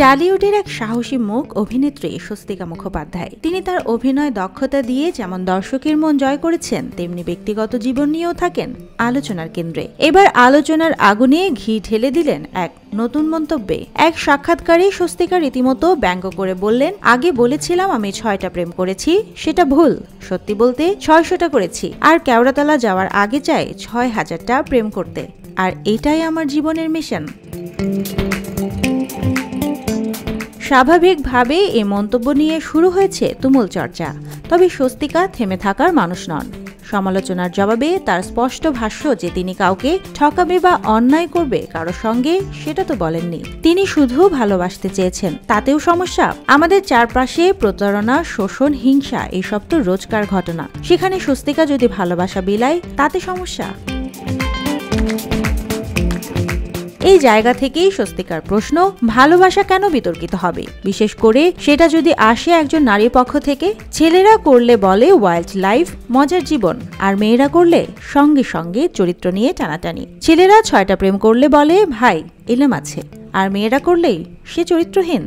টলিউডের এক সাহসী মুখ অভিনেত্রী স্বস্তিকা মুখোপাধ্যায়। তিনি তার অভিনয় দক্ষতা দিয়ে যেমন দর্শকের মন জয় করেছেন, তেমনি ব্যক্তিগত জীবন নিয়েও থাকেন আলোচনার কেন্দ্রে। এবার আলোচনার আগুনে ঘি ঢেলে দিলেন এক নতুন মন্তব্যে। এক সাক্ষাৎকারে স্বস্তিকা রীতিমতো ব্যঙ্গ করে বললেন, আগে বলেছিলাম আমি 6টা প্রেম করেছি, সেটা ভুল। সত্যি বলতে 600টা করেছি, আর কেওড়াতলা যাওয়ার আগে চাই 6000টা প্রেম করতে, আর এটাই আমার জীবনের মিশন। স্বাভাবিকভাবে এ মন্তব্য নিয়ে শুরু হয়েছে তুমুল চর্চা। তবে স্বস্তিকা থেমে থাকার মানুষ নন। সমালোচনার জবাবে তার স্পষ্ট ভাষ্য যে তিনি কাউকে ঠকাবে বা অন্যায় করবে কারো সঙ্গে, সেটা তো বলেননি। তিনি শুধু ভালোবাসতে চেয়েছেন, তাতেও সমস্যা? আমাদের চারপাশে প্রতারণা, শোষণ, হিংসা এসব তো রোজকার ঘটনা। সেখানে স্বস্তিকা যদি ভালোবাসা বিলায়, তাতে সমস্যা? এই জায়গা থেকেই স্বস্তিকার প্রশ্ন, ভালোবাসা কেন বিতর্কিত হবে, বিশেষ করে সেটা যদি আসে একজন নারীর পক্ষ থেকে? ছেলেরা করলে বলে ওয়াইল্ড লাইফ, মজার জীবন, আর মেয়েরা করলে সঙ্গে সঙ্গে চরিত্র নিয়ে টানাটানি। ছেলেরা 6টা প্রেম করলে বলে ভাই এলেম আছে, আর মেয়েরা করলেই সে চরিত্রহীন।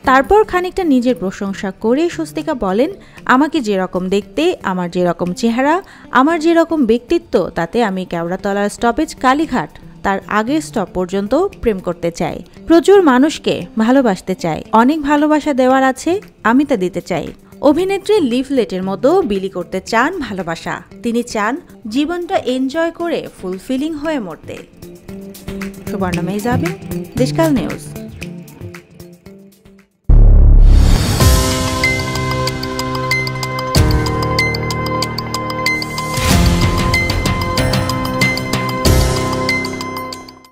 তারপর খানিকটা নিজের প্রশংসা করে স্বস্তিকা বলেন, আমাকে যেরকম দেখতে, আমার যেরকম চেহারা, আমার যেরকম ব্যক্তিত্ব, তাতে আমি কেওড়াতলার স্টপেজ কালীঘাট তার আগের স্টপ পর্যন্ত প্রেম করতে চাই। প্রচুর মানুষকে ভালোবাসতে চাই, অনেক ভালোবাসা দেওয়ার আছে, আমি তা দিতে চাই। অভিনেত্রী লিফলেটের মতো বিলি করতে চান ভালোবাসা। তিনি চান জীবনটা এনজয় করে ফুলফিলিং হয়ে মরতে। সুবর্ণা মেহজাবিন, দেশকাল নিউজ।